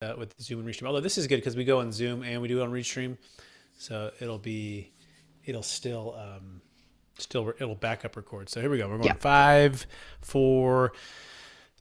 with Zoom and Restream. Although this is good because we go on Zoom and we do it on Restream, so it'll still it'll back up record. So here we go. We're going Yeah. 5, 4,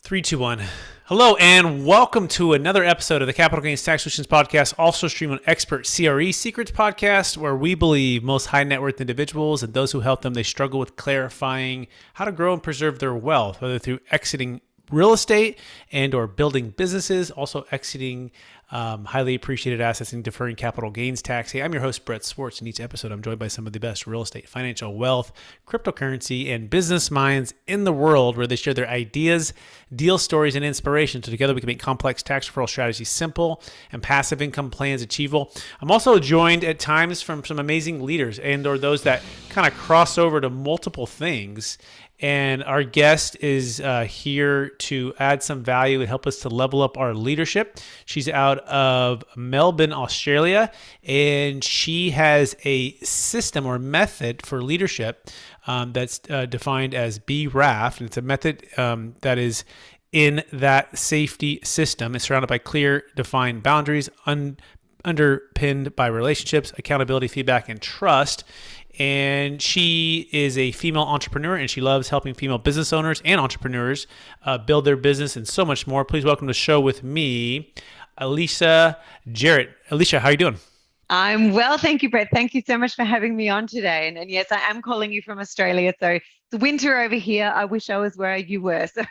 3, 2, 1. Hello and welcome to another episode of the Capital Gains Tax Solutions Podcast, also streamed on Expert CRE Secrets Podcast, where we believe most high net worth individuals and those who help them, they struggle with clarifying how to grow and preserve their wealth, whether through exiting real estate and or building businesses, also exiting highly appreciated assets and deferring capital gains tax. Hey, I'm your host, Brett Swartz. In each episode, I'm joined by some of the best real estate, financial wealth, cryptocurrency, and business minds in the world, where they share their ideas, deal stories, and inspiration. So together we can make complex tax referral strategies simple and passive income plans achievable. I'm also joined at times from some amazing leaders and or those that kind of cross over to multiple things. And our guest is here to add some value and help us to level up our leadership. She's out of Melbourne, Australia, and she has a system or method for leadership that's defined as BRAF. And it's a method that is in that safety system. It's surrounded by clear, defined boundaries, underpinned by relationships, accountability, feedback, and trust. And she is a female entrepreneur, and she loves helping female business owners and entrepreneurs build their business and so much more. Please welcome to the show with me, Alicia Jarrett. Alicia, how are you doing? I'm well, thank you, Brett. Thank you so much for having me on today. And yes, I am calling you from Australia. So it's winter over here. I wish I was where you were. So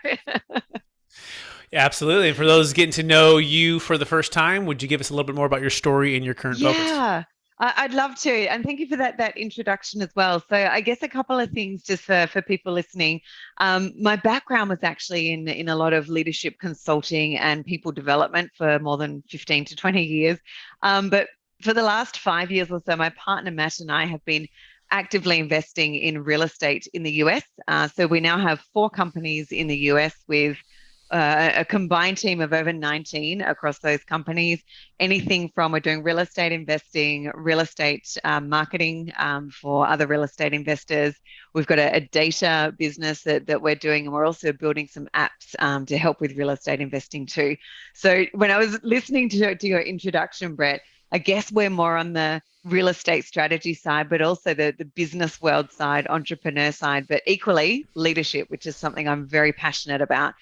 Yeah, absolutely. And for those getting to know you for the first time, would you give us a little bit more about your story and your current focus? yeah, I'd love to. And thank you for that introduction as well. So I guess a couple of things just for people listening. My background was actually in a lot of leadership consulting and people development for more than 15 to 20 years. But for the last 5 years or so, my partner Matt and I have been actively investing in real estate in the US. So we now have 4 companies in the US with a combined team of over 19 across those companies. Anything from we're doing real estate investing, real estate marketing for other real estate investors. We've got a data business that we're doing, and we're also building some apps to help with real estate investing too. So when I was listening to your introduction, Brett, I guess we're more on the real estate strategy side, but also the business world side, entrepreneur side, but equally leadership, which is something I'm very passionate about.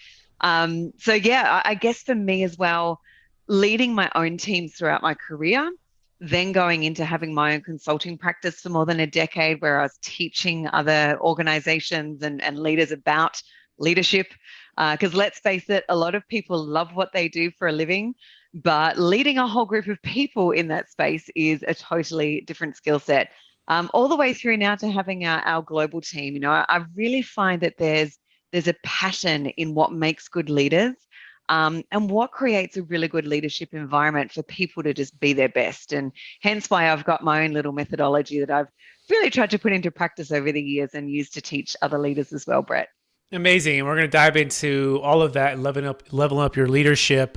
So yeah, I guess for me as well, leading my own teams throughout my career, then going into having my own consulting practice for more than a decade, where I was teaching other organizations and leaders about leadership. Because let's face it, a lot of people love what they do for a living, but leading a whole group of people in that space is a totally different skill set. All the way through now to having our global team. I really find that there's a passion in what makes good leaders, and what creates a really good leadership environment for people to just be their best. And hence why I've got my own little methodology that I've really tried to put into practice over the years and use to teach other leaders as well, Brett. Amazing. And we're going to dive into all of that and leveling up your leadership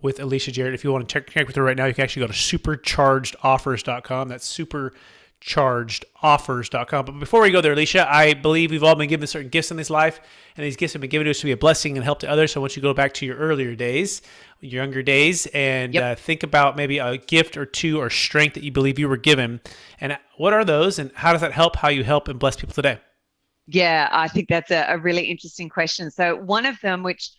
with Alicia Jarrett. If you want to connect with her right now, you can actually go to superchargedoffers.com. That's superchargedoffers.com. But before we go there, Alicia, I believe we've all been given certain gifts in this life, and these gifts have been given to us to be a blessing and help to others. So I want you to go back to your earlier days, your younger days, and Yep. think about maybe a gift or two or strength that you believe you were given. And what are those, and how does that help how you help and bless people today? Yeah, I think that's a really interesting question. So one of them, which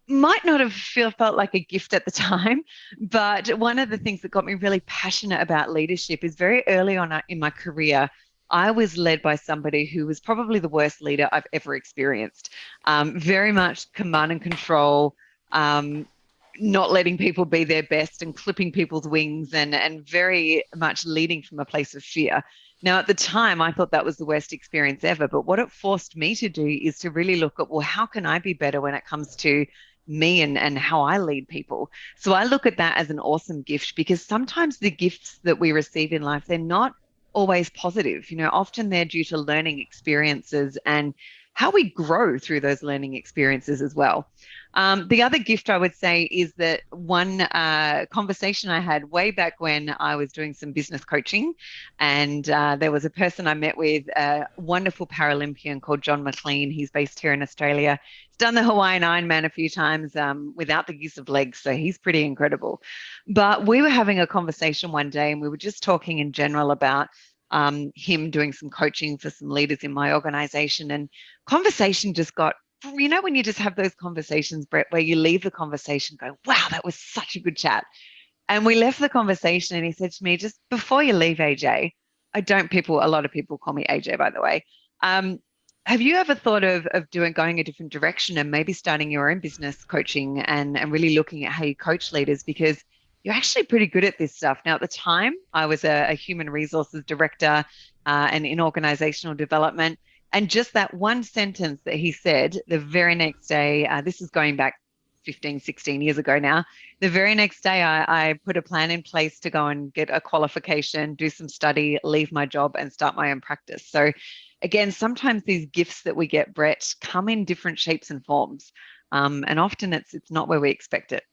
might not have felt like a gift at the time, but one of the things that got me really passionate about leadership is very early on in my career, I was led by somebody who was probably the worst leader I've ever experienced. Very much command and control, not letting people be their best and clipping people's wings, and very much leading from a place of fear. Now, at the time, I thought that was the worst experience ever. But what it forced me to do is to really look at, well, how can I be better when it comes to me and how I lead people? So I look at that as an awesome gift, because sometimes the gifts that we receive in life, they're not always positive. Often they're due to learning experiences and how we grow through those learning experiences as well. The other gift I would say is that one conversation I had way back when I was doing some business coaching, and there was a person I met with, a wonderful Paralympian called John McLean. He's based here in Australia. He's done the Hawaiian Ironman a few times without the use of legs, so he's pretty incredible. But we were having a conversation one day, and we were just talking in general about him doing some coaching for some leaders in my organization, and conversation just got, when you just have those conversations, Brett, where you leave the conversation, go, wow, that was such a good chat. And we left the conversation, and he said to me, just before you leave, AJ, a lot of people call me AJ, by the way. Have you ever thought of going a different direction and maybe starting your own business coaching and really looking at how you coach leaders? Because you're actually pretty good at this stuff. Now, at the time, I was a human resources director and in organizational development. And just that one sentence that he said the very next day, this is going back 15, 16 years ago now, the very next day I put a plan in place to go and get a qualification, do some study, leave my job and start my own practice. So again, sometimes these gifts that we get, Brett, come in different shapes and forms. And often it's not where we expect it.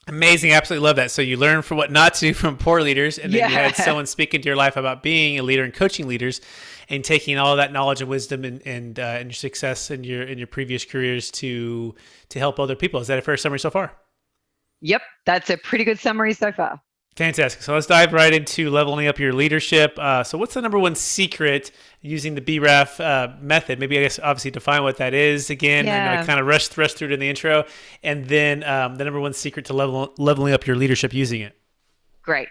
Amazing. Absolutely love that. So you learn for what not to do from poor leaders, and then you had someone speak into your life about being a leader and coaching leaders and taking all of that knowledge and wisdom and your success in your previous careers to help other people. Is that a fair summary so far? Yep. That's a pretty good summary so far. Fantastic. So let's dive right into leveling up your leadership. So what's the number one secret using the BRAF method? Maybe I guess obviously define what that is again. Yeah. I know I kind of rushed through it in the intro. And then the number one secret to leveling up your leadership using it. Great.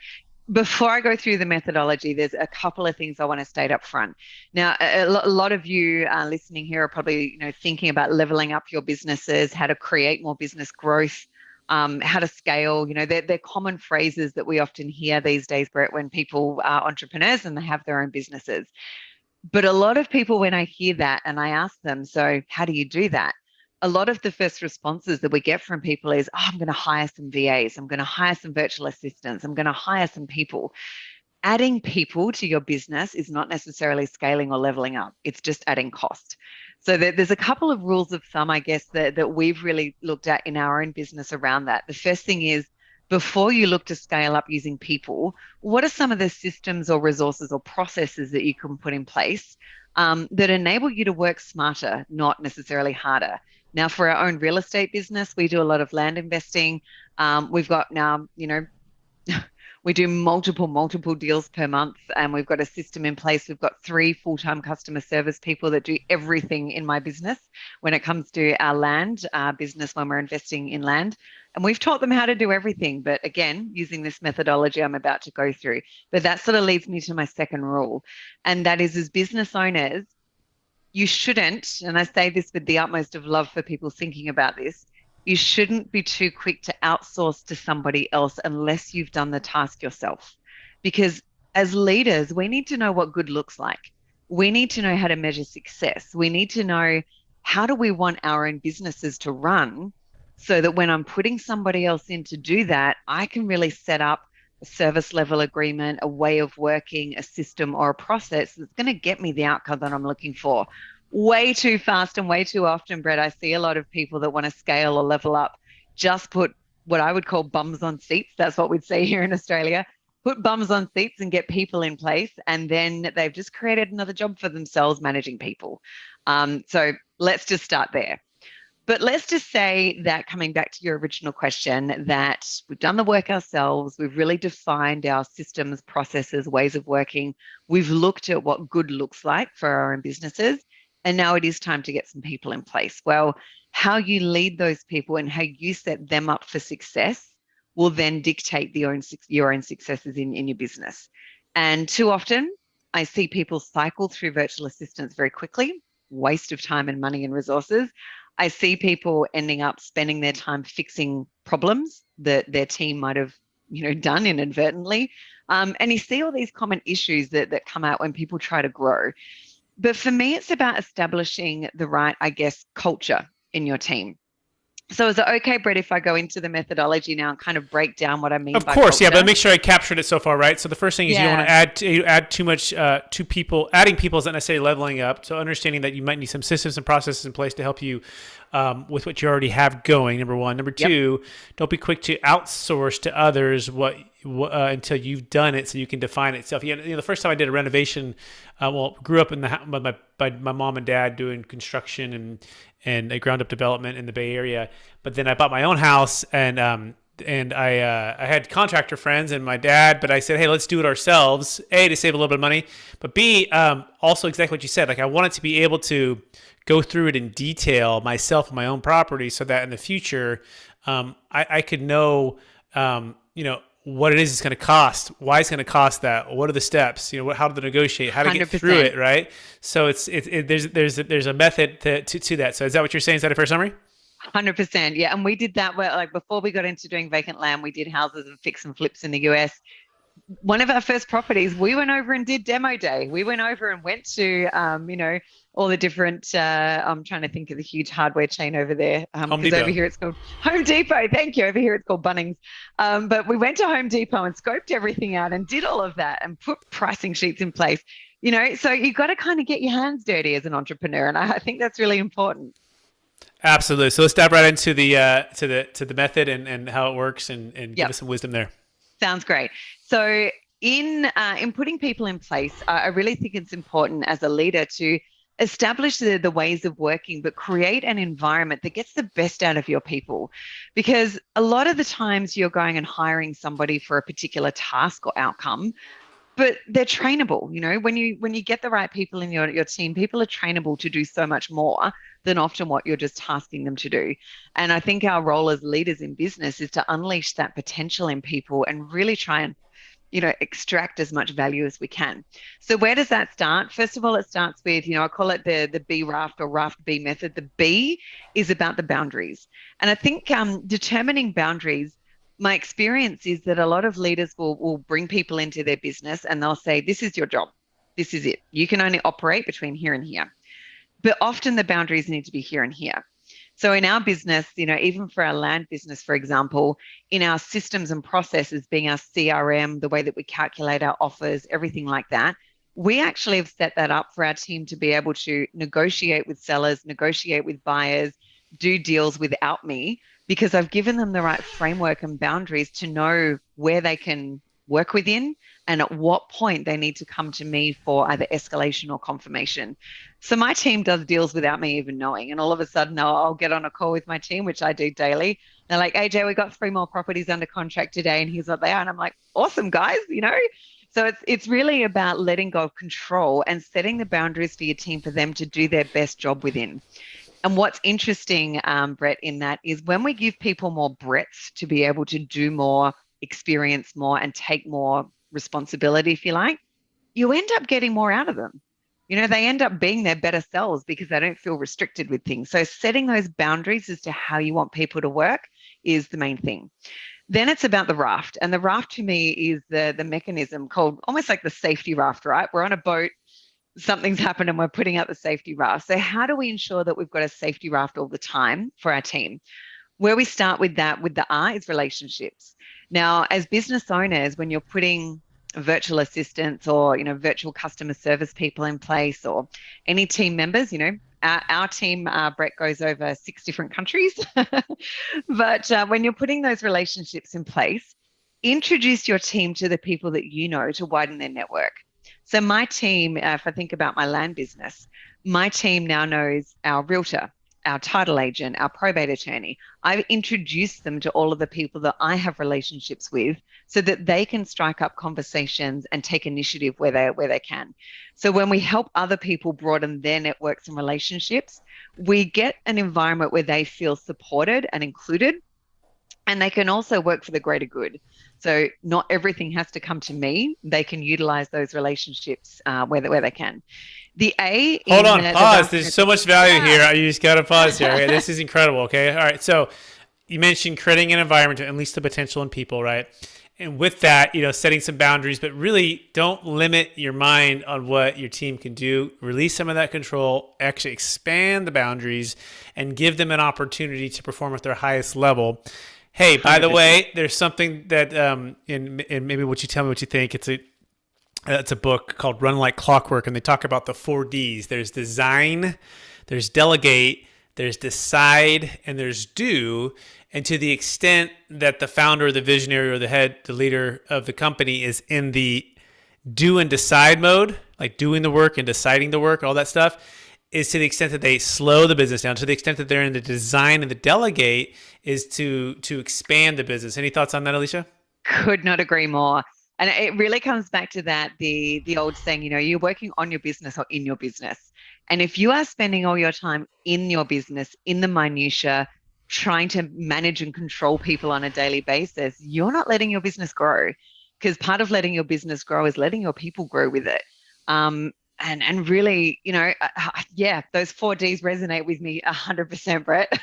Before I go through the methodology, there's a couple of things I want to state up front. Now, a lot of you listening here are probably thinking about leveling up your businesses, how to create more business growth, how to scale. They're common phrases that we often hear these days, Brett, when people are entrepreneurs and they have their own businesses. But a lot of people, when I hear that and I ask them, so how do you do that? A lot of the first responses that we get from people is, oh, I'm going to hire some VAs. I'm going to hire some virtual assistants. I'm going to hire some people. Adding people to your business is not necessarily scaling or leveling up. It's just adding cost. So there's a couple of rules of thumb, I guess, that we've really looked at in our own business around that. The first thing is, before you look to scale up using people, what are some of the systems or resources or processes that you can put in place that enable you to work smarter, not necessarily harder? Now, for our own real estate business, we do a lot of land investing. We've got now, we do multiple deals per month, and we've got a system in place. We've got 3 full-time customer service people that do everything in my business when it comes to our land business when we're investing in land. And we've taught them how to do everything. But again, using this methodology I'm about to go through. But that sort of leads me to my second rule. And that is, as business owners, you shouldn't, and I say this with the utmost of love for people thinking about this, you shouldn't be too quick to outsource to somebody else unless you've done the task yourself. Because as leaders, we need to know what good looks like. We need to know how to measure success. We need to know, how do we want our own businesses to run so that when I'm putting somebody else in to do that, I can really set up a service level agreement, a way of working, a system or a process that's going to get me the outcome that I'm looking for. Way too fast and way too often, Brett, I see a lot of people that want to scale or level up, just put what I would call bums on seats. That's what we'd say here in Australia. Put bums on seats and get people in place. And then they've just created another job for themselves managing people. So let's just start there. But let's just say that, coming back to your original question, that we've done the work ourselves. We've really defined our systems, processes, ways of working. We've looked at what good looks like for our own businesses. And now it is time to get some people in place. Well, how you lead those people and how you set them up for success will then dictate your own successes in your business. And too often, I see people cycle through virtual assistants very quickly, waste of time and money and resources. I see people ending up spending their time fixing problems that their team might have, done inadvertently. And you see all these common issues that come out when people try to grow. But for me, it's about establishing the right, culture in your team. So is it okay, Brett, if I go into the methodology now and kind of break down what I mean Of by course, yeah, culture? but make sure I captured it so far, right? So the first thing is you don't want Yeah. to add too much to people. Adding people is not necessarily leveling up. So understanding that you might need some systems and processes in place to help you with what you already have going. Number one. Number Yep. two, don't be quick to outsource to others until you've done it, so you can define it itself. The first time I did a renovation, grew up in the house by my mom and dad doing construction and a ground up development in the Bay Area. But then I bought my own house and I had contractor friends and my dad, but I said, hey, let's do it ourselves. A, to save a little bit of money, but B, also exactly what you said. Like I wanted to be able to go through it in detail myself on my own property, so that in the future, I could know, what it is it's going to cost, why it's going to cost that, what are the steps, how to negotiate, how to get through 100%. it, right? So there's a method to that. So is that what you're saying? Is that a fair summary? 100%. Yeah. And we did that where, like, before we got into doing vacant land, we did houses and fix and flips in the US. One of our first properties, we went over and did demo day. We went over and went to, all the different, I'm trying to think of the huge hardware chain over there. Home Because over Depot. here it's called Home Depot. Thank you. Over here it's called Bunnings. But we went to Home Depot and scoped everything out and did all of that and put pricing sheets in place. So you've got to kind of get your hands dirty as an entrepreneur. And I think that's really important. Absolutely. So let's dive right into the to the method and how it works and give Yep. us some wisdom there. Sounds great. So in putting people in place, I really think it's important as a leader to establish the ways of working, but create an environment that gets the best out of your people. Because a lot of the times you're going and hiring somebody for a particular task or outcome, but they're trainable. When you get the right people in your team, people are trainable to do so much more than often what you're just tasking them to do. And I think our role as leaders in business is to unleash that potential in people and really try and extract as much value as we can. So where does that start? First of all, it starts with, I call it the B raft or raft B method. The B is about the boundaries. And I think determining boundaries, my experience is that a lot of leaders will bring people into their business and they'll say, this is your job. This is it. You can only operate between here and here. But often the boundaries need to be here and here. So in our business, even for our land business, for example, in our systems and processes, being our CRM, the way that we calculate our offers, everything like that, we actually have set that up for our team to be able to negotiate with sellers, negotiate with buyers, do deals without me, because I've given them the right framework and boundaries to know where they can work within and at what point they need to come to me for either escalation or confirmation. So my team does deals without me even knowing. And all of a sudden I'll get on a call with my team, which I do daily. They're like, AJ, we got 3 more properties under contract today and here's what they are. And I'm like, awesome, guys, So it's really about letting go of control and setting the boundaries for your team for them to do their best job within. And what's interesting, Brett, in that is when we give people more breadth to be able to do more, experience more, and take more responsibility, if you like, you end up getting more out of them. They end up being their better selves because they don't feel restricted with things. So setting those boundaries as to how you want people to work is the main thing. Then it's about the raft. And the raft to me is the mechanism called almost like the safety raft, right? We're on a boat, something's happened and we're putting out the safety raft. So how do we ensure that we've got a safety raft all the time for our team? Where we start with the R is relationships. Now, as business owners, when you're putting virtual assistants or, virtual customer service people in place or any team members, our team, Brett, goes over 6 different countries. But when you're putting those relationships in place, introduce your team to the people that you know to widen their network. So my team, if I think about my land business, my team now knows our realtor, our title agent, our probate attorney. I've introduced them to all of the people that I have relationships with so that they can strike up conversations and take initiative where they can. So when we help other people broaden their networks and relationships, we get an environment where they feel supported and included, and they can also work for the greater good. So not everything has to come to me. They can utilize those relationships where they can. The A. Hold on, pause. There's so much value here. You just got to pause here. Okay? This is incredible. Okay. All right. So you mentioned creating an environment to unleash the potential in people, right? and with that, setting some boundaries, but really don't limit your mind on what your team can do. Release some of that control, actually expand the boundaries, and give them an opportunity to perform at their highest level. Hey, by the 100%. way, there's something that in maybe what you tell me what you think. It's a book called Run Like Clockwork, and they talk about the 4 Ds. There's design, there's delegate, there's decide, and there's do. And to the extent that the founder, the visionary, or the head, the leader of the company is in the do and decide mode, like doing the work and deciding the work, all that stuff, is to the extent that they slow the business down. To the extent that they're in the design and the delegate is to expand the business. Any thoughts on that, Alicia? Could not agree more. And it really comes back to that, the old saying, you're working on your business or in your business. And if you are spending all your time in your business, in the minutia, trying to manage and control people on a daily basis, you're not letting your business grow, because part of letting your business grow is letting your people grow with it. And really, yeah, those 4 Ds resonate with me 100%, Brett.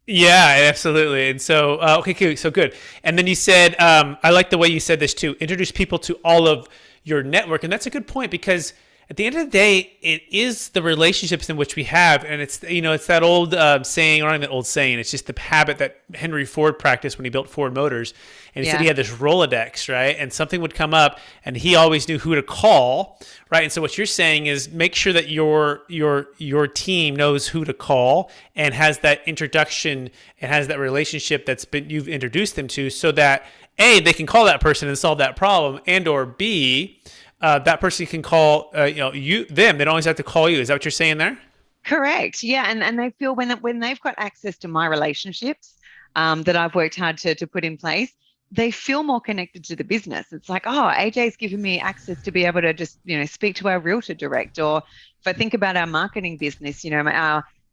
Yeah, absolutely. And so, okay, cool. So good. And then you said, I like the way you said this too. Introduce people to all of your network, and that's a good point, because at the end of the day, it is the relationships in which we have, and it's that old saying, or not even that old saying. It's just the habit that Henry Ford practiced when he built Ford Motors, and he said he had this Rolodex, right? And something would come up, and he always knew who to call, right? And so what you're saying is make sure that your team knows who to call and has that introduction and has that relationship you've introduced them to, so that A, they can call that person and solve that problem, and or B, that person can call them. They don't always have to call you. Is that what you're saying there? Correct. Yeah. And they feel when they've got access to my relationships that I've worked hard to put in place, they feel more connected to the business. It's like, oh, AJ's given me access to be able to just, speak to our realtor direct. Or if I think about our marketing business,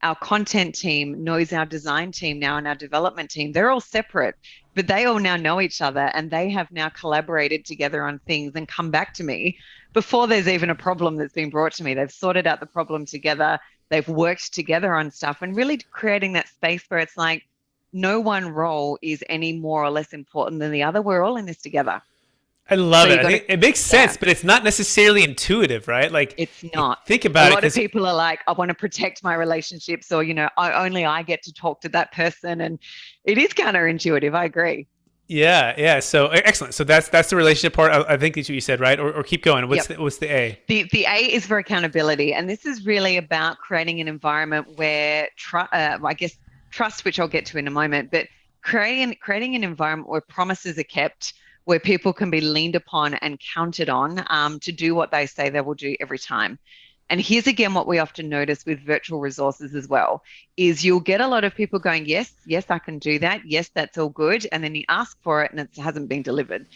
our content team knows our design team now, and our development team. They're all separate, but they all now know each other, and they have now collaborated together on things and come back to me before there's even a problem that's been brought to me. They've sorted out the problem together. They've worked together on stuff, and really creating that space where it's like no one role is any more or less important than the other. We're all in this together. I love it. I think it makes sense, but it's not necessarily intuitive, right? Like, it's not. Think about it. A lot of people are like, I want to protect my relationships, or I get to talk to that person, and it is counterintuitive. I agree. Yeah. So excellent. So that's the relationship part. I think that's what you said, right? Or keep going. What's the A? The A is for accountability, and this is really about creating an environment where trust, which I'll get to in a moment, but creating an environment where promises are kept, where people can be leaned upon and counted on to do what they say they will do every time. And here's again what we often notice with virtual resources as well, is you'll get a lot of people going, yes, I can do that. Yes, that's all good. And then you ask for it and it hasn't been delivered.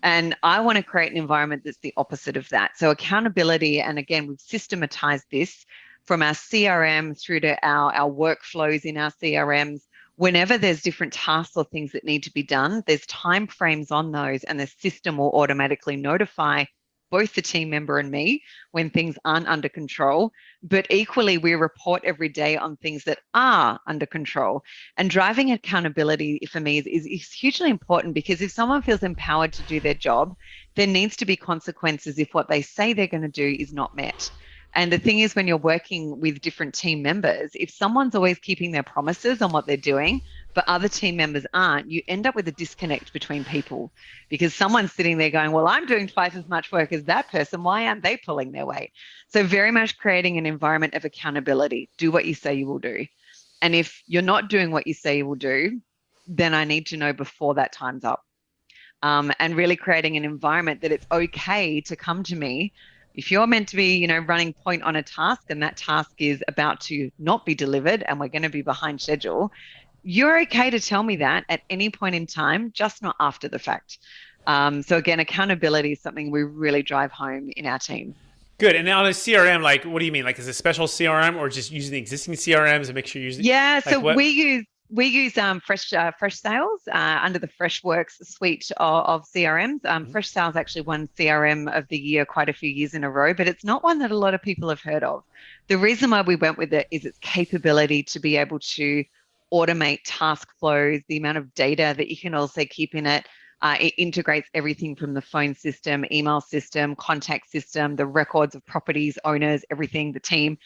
And I want to create an environment that's the opposite of that. So accountability, and again, we've systematized this from our CRM through to our workflows in our CRMs. Whenever there's different tasks or things that need to be done, there's time frames on those, and the system will automatically notify both the team member and me when things aren't under control. But equally, we report every day on things that are under control. And driving accountability for me is hugely important, because if someone feels empowered to do their job, there needs to be consequences if what they say they're going to do is not met. And the thing is, when you're working with different team members, if someone's always keeping their promises on what they're doing, but other team members aren't, you end up with a disconnect between people, because someone's sitting there going, well, I'm doing twice as much work as that person. Why aren't they pulling their weight? So very much creating an environment of accountability. Do what you say you will do. And if you're not doing what you say you will do, then I need to know before that time's up. And really creating an environment that it's okay to come to me. If you're meant to be, running point on a task, and that task is about to not be delivered and we're going to be behind schedule, you're okay to tell me that at any point in time, just not after the fact. So again, accountability is something we really drive home in our team. Good. And on a CRM, like, what do you mean? Like, is it a special CRM, or just using the existing CRMs and make sure you're using? Yeah. So we use Fresh Sales under the Freshworks suite of CRMs. Fresh Sales actually won CRM of the year quite a few years in a row, but it's not one that a lot of people have heard of. The reason why we went with it is its capability to be able to automate task flows, the amount of data that you can also keep in it, It integrates everything from the phone system, email system, contact system, the records of properties, owners, everything, the team.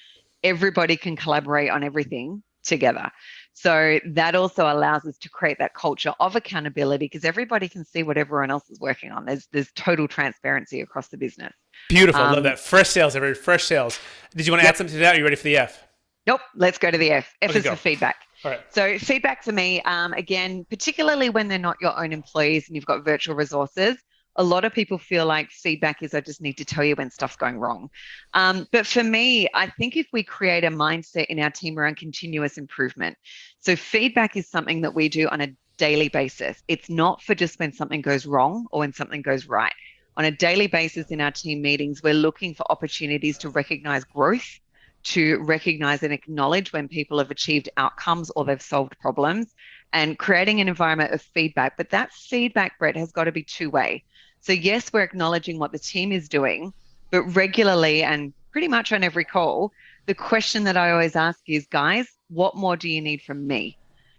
Everybody can collaborate on everything together. So that also allows us to create that culture of accountability because everybody can see what everyone else is working on. There's total transparency across the business. Beautiful. I love that. Fresh sales, everybody. Fresh sales. Did you want to add something to that? Are you ready for the F? Nope. Let's go to the F. F Okay, is go. for feedback. All right. So feedback for me, again, particularly when they're not your own employees and you've got virtual resources, a lot of people feel like feedback is I just need to tell you when stuff's going wrong. But for me, I think if we create a mindset in our team around continuous improvement, so feedback is something that we do on a daily basis. It's not for just when something goes wrong or when something goes right. On a daily basis in our team meetings, we're looking for opportunities to recognize growth, to recognize and acknowledge when people have achieved outcomes or they've solved problems, and creating an environment of feedback. But that feedback, Brett, has got to be two-way. So yes, we're acknowledging what the team is doing, but regularly and pretty much on every call, the question that I always ask is, guys, what more do you need from me?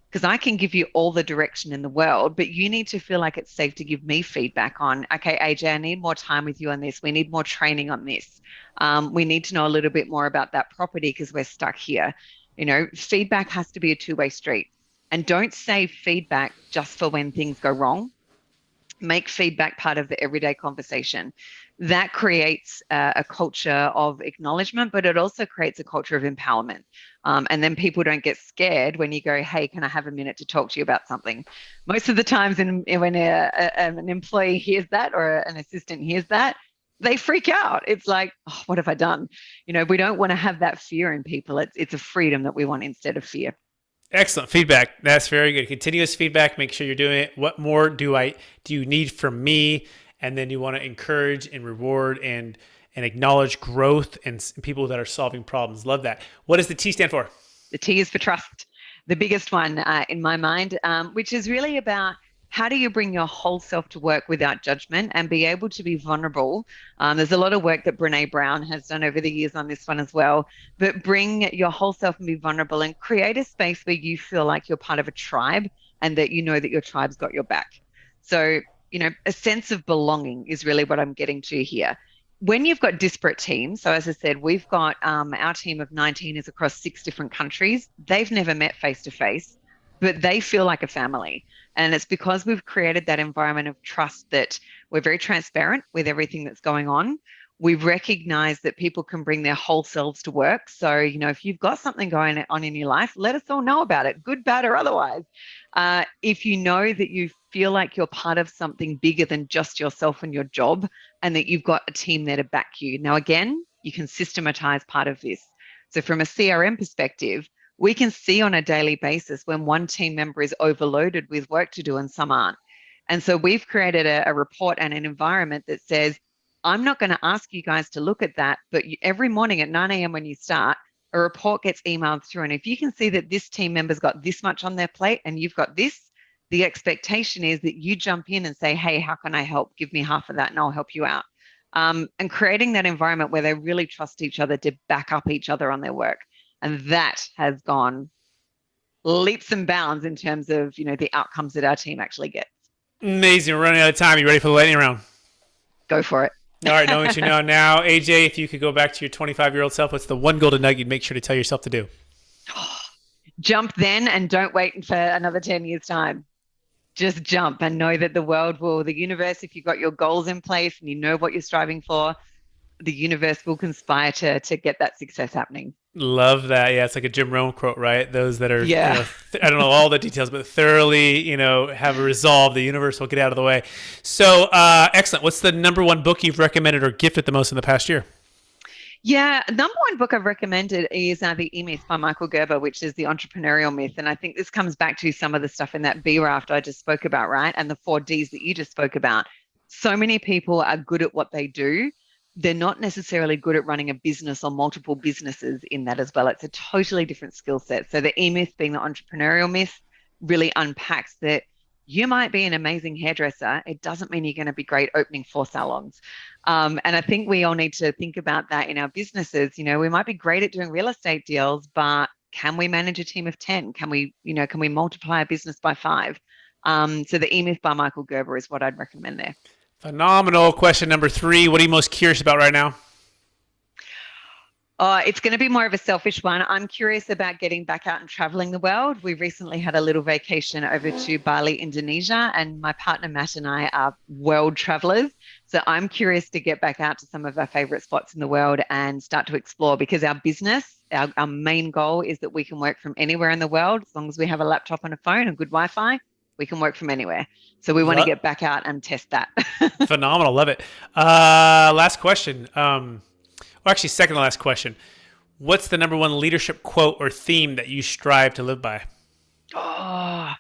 Because I can give you all the direction in the world, but you need to feel like it's safe to give me feedback on, okay, AJ, I need more time with you on this. We need more training on this. We need to know a little bit more about that property because we're stuck here. Feedback has to be a two-way street. And don't save feedback just for when things go wrong. Make feedback part of the everyday conversation. That creates a culture of acknowledgement, but it also creates a culture of empowerment. And then people don't get scared when you go, hey, can I have a minute to talk to you about something? Most of the times when an employee hears that or an assistant hears that, they freak out. It's like, oh, what have I done? We don't want to have that fear in people. It's a freedom that we want instead of fear. Excellent feedback. That's very good. Continuous feedback. Make sure you're doing it. What more do you need from me? And then you want to encourage and reward and acknowledge growth and people that are solving problems. Love that. What does the T stand for? The T is for trust. The biggest one in my mind, which is really about how do you bring your whole self to work without judgment and be able to be vulnerable? There's a lot of work that Brene Brown has done over the years on this one as well, but bring your whole self and be vulnerable and create a space where you feel like you're part of a tribe and that you know that your tribe's got your back. So, a sense of belonging is really what I'm getting to here. When you've got disparate teams, so as I said, we've got our team of 19 is across 6 different countries. They've never met face to face, but they feel like a family. And it's because we've created that environment of trust that we're very transparent with everything that's going on. We recognize that people can bring their whole selves to work. So, if you've got something going on in your life, let us all know about it, good, bad, or otherwise. If you know that you feel like you're part of something bigger than just yourself and your job, and that you've got a team there to back you. Now, again, you can systematize part of this. So from a CRM perspective, we can see on a daily basis when one team member is overloaded with work to do and some aren't. And so we've created a report and an environment that says, I'm not going to ask you guys to look at that, but every morning at 9 a.m. when you start, a report gets emailed through. And if you can see that this team member's got this much on their plate and you've got this, the expectation is that you jump in and say, hey, how can I help? Give me half of that and I'll help you out. And creating that environment where they really trust each other to back up each other on their work. And that has gone leaps and bounds in terms of, the outcomes that our team actually gets. Amazing. We're running out of time. You ready for the lightning round? Go for it. All right, know what you know now. AJ, if you could go back to your 25-year-old self, what's the one golden nugget you'd make sure to tell yourself to do? Jump then and don't wait for another 10 years' time. Just jump and know that the universe, if you've got your goals in place and you know what you're striving for, the universe will conspire to get that success happening. Love that. Yeah, it's like a Jim Rohn quote, right? Those that are, yeah. I don't know all the details, but thoroughly, have a resolve, the universe will get out of the way. So excellent. What's the number one book you've recommended or gifted the most in the past year? Yeah, number one book I've recommended is The E-Myth by Michael Gerber, which is the entrepreneurial myth. And I think this comes back to some of the stuff in that B raft I just spoke about, right? And the 4 Ds that you just spoke about. So many people are good at what they do. They're not necessarily good at running a business or multiple businesses in that as well. It's a totally different skill set. So the E-Myth, being the entrepreneurial myth, really unpacks that you might be an amazing hairdresser. It doesn't mean you're going to be great opening 4 salons. And I think we all need to think about that in our businesses. We might be great at doing real estate deals, but can we manage a team of 10? Can we multiply a business by 5? So the E-Myth by Michael Gerber is what I'd recommend there. Phenomenal. Question number 3. What are you most curious about right now? It's going to be more of a selfish one. I'm curious about getting back out and traveling the world. We recently had a little vacation over to Bali, Indonesia, and my partner Matt and I are world travelers. So I'm curious to get back out to some of our favorite spots in the world and start to explore, because our business, our main goal is that we can work from anywhere in the world. As long as we have a laptop and a phone and good Wi-Fi, we can work from anywhere. So we want to get back out and test that. Phenomenal. Love it. Last question. Well, actually, second to last question. What's the number one leadership quote or theme that you strive to live by? Oh,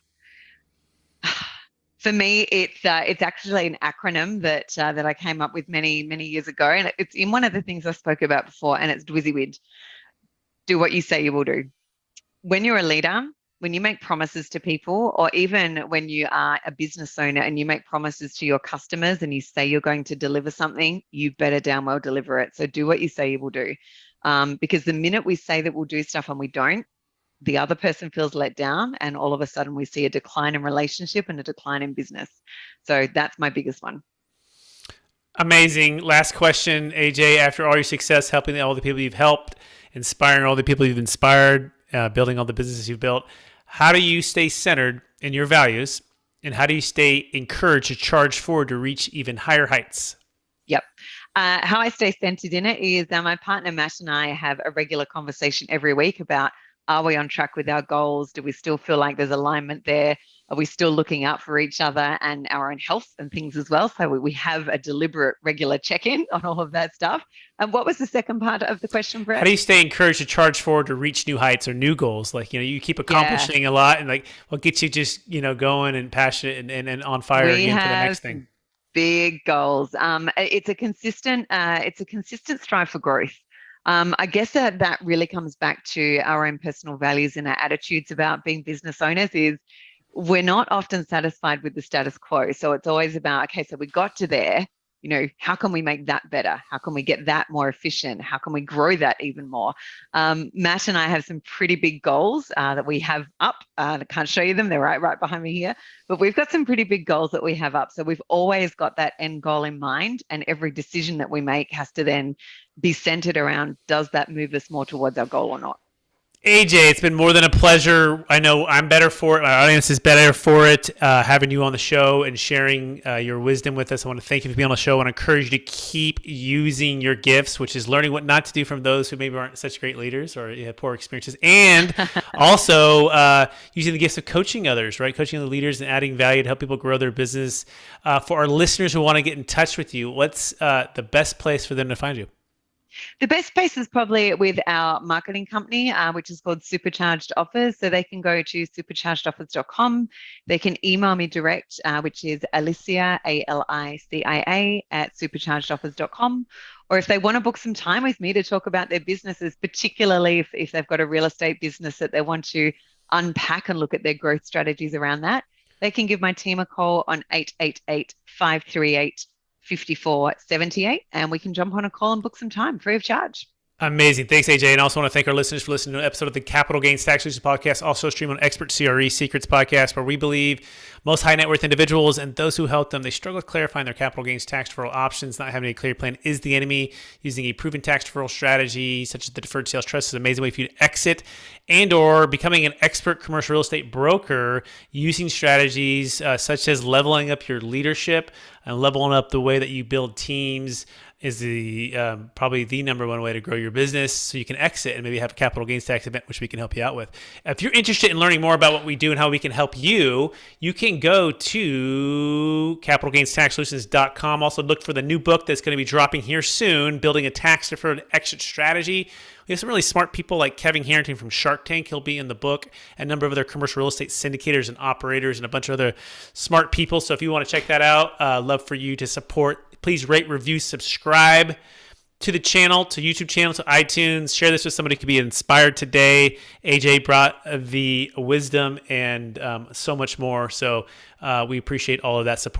for me, it's actually an acronym that I came up with many years ago, and it's in one of the things I spoke about before, and it's DWSIWID. Do what you say you will do. When you're a leader, when you make promises to people, or even when you are a business owner and you make promises to your customers and you say you're going to deliver something, you better damn well deliver it. So do what you say you will do. Because the minute we say that we'll do stuff and we don't, the other person feels let down, and all of a sudden we see a decline in relationship and a decline in business. So that's my biggest one. Amazing. Last question, AJ. After all your success helping all the people you've helped, inspiring all the people you've inspired, building all the businesses you've built, how do you stay centered in your values, and how do you stay encouraged to charge forward to reach even higher heights? Yep. How I stay centered in it is my partner Matt and I have a regular conversation every week about, are we on track with our goals? Do we still feel like there's alignment there? Are we still looking out for each other and our own health and things as well? So we have a deliberate, regular check-in on all of that stuff. And what was the second part of the question, Brett? How do you stay encouraged to charge forward to reach new heights or new goals? Like, you keep accomplishing a lot, and like, what gets you just, going and passionate and on fire again for the next thing? Big goals. It's a consistent strive for growth. I guess that really comes back to our own personal values and our attitudes about being business owners. Is we're not often satisfied with the status quo. So it's always about, okay, so we got to there, how can we make that better? How can we get that more efficient? How can we grow that even more? Matt and I have some pretty big goals that we have up. I can't show you them. They're right behind me here. But we've got some pretty big goals that we have up. So we've always got that end goal in mind. And every decision that we make has to then be centered around, does that move us more towards our goal or not? AJ, it's been more than a pleasure. I know I'm better for it. My audience is better for it. Having you on the show and sharing your wisdom with us. I want to thank you for being on the show. I want to encourage you to keep using your gifts, which is learning what not to do from those who maybe aren't such great leaders or have poor experiences. And also using the gifts of coaching others, right? Coaching the leaders and adding value to help people grow their business. For our listeners who want to get in touch with you, what's the best place for them to find you? The best place is probably with our marketing company, which is called Supercharged Offers. So they can go to superchargedoffers.com. They can email me direct, which is Alicia, Alicia, at superchargedoffers.com. Or if they want to book some time with me to talk about their businesses, particularly if they've got a real estate business that they want to unpack and look at their growth strategies around that, they can give my team a call on 888-538-5478, and we can jump on a call and book some time free of charge. Amazing. Thanks, AJ. And I also want to thank our listeners for listening to an episode of the Capital Gains Tax Solutions Podcast, also streamed on Expert CRE Secrets Podcast, where we believe most high net worth individuals and those who help them, they struggle with clarifying their capital gains tax deferral options. Not having a clear plan is the enemy. Using a proven tax deferral strategy, such as the deferred sales trust, is an amazing way for you to exit, and or becoming an expert commercial real estate broker using strategies such as leveling up your leadership and leveling up the way that you build teams is the probably the number one way to grow your business, so you can exit and maybe have a capital gains tax event, which we can help you out with. If you're interested in learning more about what we do and how we can help you, you can go to capitalgainstaxsolutions.com. Also look for the new book that's going to be dropping here soon, Building a Tax Deferred Exit Strategy. We have some really smart people like Kevin Harrington from Shark Tank. He'll be in the book, and a number of other commercial real estate syndicators and operators and a bunch of other smart people. So if you want to check that out, love for you to support. Please rate, review, subscribe to the channel, to YouTube channel, to iTunes. Share this with somebody who could be inspired today. AJ brought the wisdom and so much more. So we appreciate all of that support.